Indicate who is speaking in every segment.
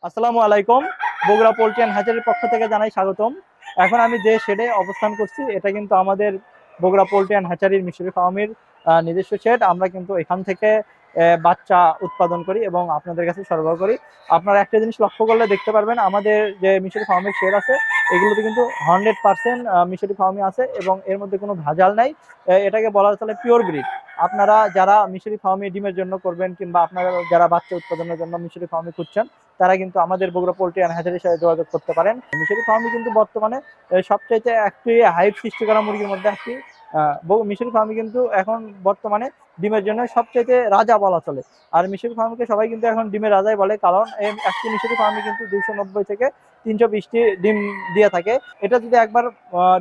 Speaker 1: আসসালামু আলাইকুম। Bogura poultry and হ্যাচারির পক্ষ থেকে জানাই স্বাগতম। এখন আমি যে শেডে অবস্থান করছি এটা কিন্তু আমাদের বগুড়া পোল্ট্রি অ্যান্ড হ্যাচারির মিশরি ফার্মের নিজস্ব শেড। আমরা কিন্তু এখান থেকে বাচ্চা উৎপাদন করি এবং আপনাদের কাছে সরবরাহ করি। আপনারা একটা জিনিস লক্ষ্য করলে দেখতে পারবেন আমাদের যে মিশরি ফার্মের শেড আছে এগুলোতে কিন্তু 100% মিশরি ফার্মই আছে এবং এর মধ্যে কোনো ভেজাল নাই। এটাকে বলা চলে পিওর ব্রিড। আপনারা যারা মিশরি ফার্মে ডিমের জন্য করবেন কিংবা আপনারা যারা বাচ্চা উৎপাদনের জন্য মিশরি ফার্মে খুঁজছেন তারা কিন্তু আমাদের বগুড়া পোল্ট্রি অ্যান্ড হ্যাচারির সাথে যোগাযোগ করতে পারেন। মিশরি ফার্মে কিন্তু বর্তমানে সবচাইতে একটি হাইপ সৃষ্টি করা মুরগির মধ্যে একটি মিশরি ফার্মে কিন্তু এখন বর্তমানে ডিমের জন্য সবচাইতে রাজা বলা চলে। আর মিশরি ফার্মকে সবাই কিন্তু এখন ডিমের রাজাই বলে, কারণ একটি মিশরি ফার্মে কিন্তু 290 থেকে 320টি ডিম দিয়ে থাকে। এটা যদি একবার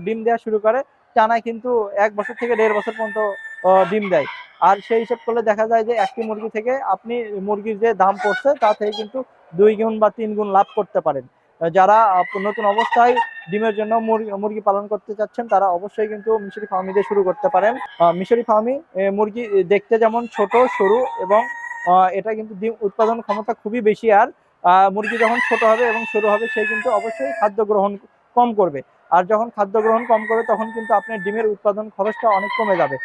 Speaker 1: ডিম দেওয়া শুরু করে টানা কিন্তু 1 বছর থেকে 1.5 বছর পর্যন্ত ডিম দেয়। আর সেই হিসাব করলে দেখা যায় যে একটি মুরগি থেকে আপনি মুরগির যে দাম পড়ছে তা থেকে কিন্তু 2 গুণ বা 3 গুণ লাভ করতে পারেন। যারা নতুন অবস্থায় ডিমের জন্য মুরগি পালন করতে চাচ্ছেন তারা অবশ্যই কিন্তু মিশরি ফার্মি দিয়ে শুরু করতে পারেন। মিশরি ফার্মি মুরগি দেখতে যেমন ছোট সরু এবং এটা কিন্তু ডিম উৎপাদন ক্ষমতা খুবই বেশি। আর মুরগি যখন ছোট হবে এবং সরু হবে সে কিন্তু অবশ্যই খাদ্য গ্রহণ কম করবে। আর যখন খাদ্য গ্রহণ কম করবে তখন কিন্তু আপনার ডিমের উৎপাদন খরচটা অনেক কমে যাবে।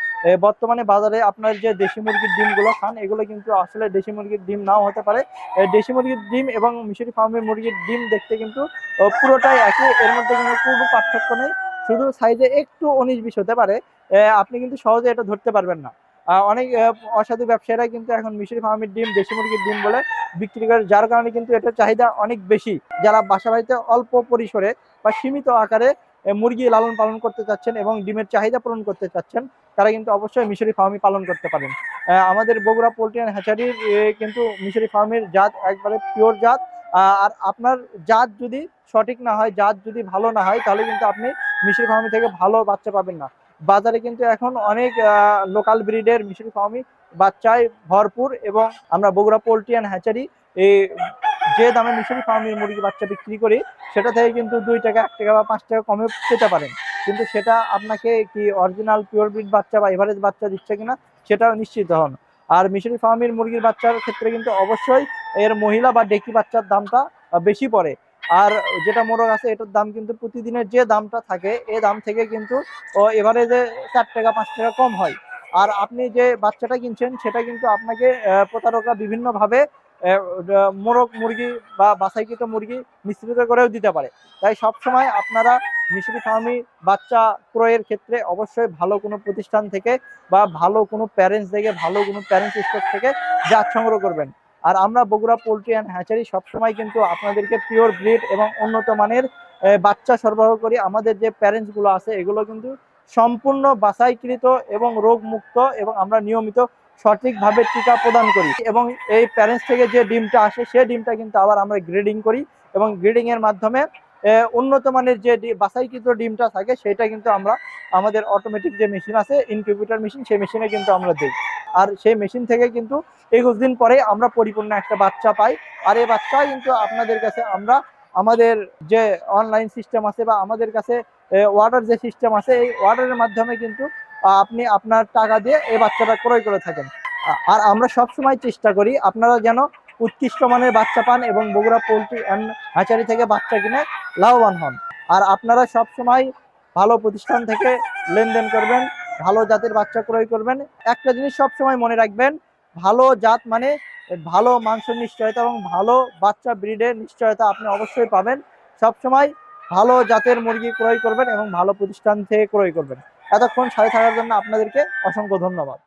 Speaker 1: বর্তমানে বাজারে আপনার যে দেশি মুরগির ডিমগুলো খান এগুলো কিন্তু আসলে দেশি মুরগির ডিম নাও হতে পারে। দেশি মুরগির ডিম এবং মিশরি ফার্মের মুরগির ডিম দেখতে কিন্তু পুরোটাই একই, এর মধ্যে কিন্তু কোনো পার্থক্য নেই। শুধু সাইজে একটু 19-20 হতে পারে। আপনি কিন্তু সহজে এটা ধরতে পারবেন না। অনেক অসাধু ব্যবসায়ীরা কিন্তু এখন মিশরি ফার্মের ডিম দেশি মুরগির ডিম বলে বিক্রি করে, যার কারণে কিন্তু এটার চাহিদা অনেক বেশি। যারা বাসা বাড়িতে অল্প পরিসরে বা সীমিত আকারে মুরগি লালন পালন করতে চাচ্ছেন এবং ডিমের চাহিদা পূরণ করতে চাচ্ছেন তারা কিন্তু অবশ্যই মিশরি ফার্মই পালন করতে পারেন। আমাদের বগুড়া পোল্ট্রি অ্যান্ড হ্যাচারির কিন্তু মিশরি ফার্মের জাত একবারে পিওর জাত। আর আপনার জাত যদি সঠিক না হয়, জাত যদি ভালো না হয় তাহলে কিন্তু আপনি মিশরি ফার্মি থেকে ভালো বাচ্চা পাবেন না। বাজারে কিন্তু এখন অনেক লোকাল ব্রিডের মিশরি ফার্মি বাচ্চায় ভরপুর এবং আমরা বগুড়া পোল্ট্রি অ্যান্ড হ্যাচারি এই যে দামে মিশরি ফার্মের মুরগি বাচ্চা বিক্রি করি সেটা থেকে কিন্তু 2 টাকা 1 টাকা বা 5 টাকা কমে পেতে পারেন। কিন্তু সেটা আপনাকে কি অরিজিনাল পিওর ব্রিড বাচ্চা বা এভারেজ বাচ্চা দিচ্ছে কিনা সেটাও নিশ্চিত হন। আর মিশরি ফার্মের মুরগির বাচ্চার ক্ষেত্রে কিন্তু অবশ্যই এর মহিলা বা ডেকি বাচ্চার দামটা বেশি পড়ে। আর যেটা মোরগ আছে এটার দাম কিন্তু প্রতিদিনের যে দামটা থাকে এই দাম থেকে কিন্তু এভারেজে 4 টাকা 5 টাকা কম হয়। আর আপনি যে বাচ্চাটা কিনছেন সেটা কিন্তু আপনাকে প্রতারকরা বিভিন্নভাবে মোরগ মুরগি বা বাছাইকৃত মুরগি মিশ্রিত করেও দিতে পারে। তাই সবসময় আপনারা মিশরি ফার্মি বাচ্চা ক্রয়ের ক্ষেত্রে অবশ্যই ভালো কোনো প্রতিষ্ঠান থেকে বা ভালো কোনো প্যারেন্টস থেকে ভালো কোনো প্যারেন্টস স্টক থেকে জাত সংগ্রহ করবেন। আর আমরা বগুড়া পোল্ট্রি অ্যান্ড হ্যাচারি সবসময় কিন্তু আপনাদেরকে পিওর ব্রিড এবং উন্নত মানের বাচ্চা সরবরাহ করি। আমাদের যে প্যারেন্টসগুলো আছে এগুলো কিন্তু সম্পূর্ণ বাছাইকৃত এবং রোগমুক্ত এবং আমরা নিয়মিত সঠিকভাবে টিকা প্রদান করি এবং এই প্যারেন্টস থেকে যে ডিমটা আসে সেই ডিমটা কিন্তু আবার আমরা গ্রেডিং করি এবং গ্রেডিং এর মাধ্যমে উন্নত মানের যে বাছাইকৃত ডিমটা থাকে সেটা কিন্তু আমরা আমাদের অটোমেটিক যে মেশিন আছে ইনকিউবেটর মেশিন সেই মেশিনে কিন্তু আমরা দিই। আর সেই মেশিন থেকে কিন্তু 21 দিন পরে আমরা পরিপূর্ণ একটা বাচ্চা পাই। আর এই বাচ্চা কিন্তু আপনাদের কাছে আমরা আমাদের যে অনলাইন সিস্টেম আছে বা আমাদের কাছে অর্ডার যে সিস্টেম আছে এই অর্ডারের মাধ্যমে কিন্তু আপনি আপনার টাকা দিয়ে এই বাচ্চাটা ক্রয় করে থাকেন। আর আমরা সব সময় চেষ্টা করি আপনারা যেন উৎকৃষ্ট মানের বাচ্চা পান এবং বগুড়া পোল্ট্রি অ্যান্ড হ্যাচারি থেকে বাচ্চা কিনে লাভবান হন। আর আপনারা সব সময় ভালো প্রতিষ্ঠান থেকে লেনদেন করবেন, ভালো জাতের বাচ্চা ক্রয় করবেন। একটা জিনিস সব সময় মনে রাখবেন, ভালো জাত মানে ভালো মাংসের নিশ্চয়তা এবং ভালো বাচ্চা ব্রিডের নিশ্চয়তা আপনি অবশ্যই পাবেন। সবসময় ভালো জাতের মুরগি ক্রয় করবেন এবং ভালো প্রতিষ্ঠান থেকে ক্রয় করবেন। এতক্ষণ সাথে থাকার জন্য আপনাদেরকে অসংখ্য ধন্যবাদ।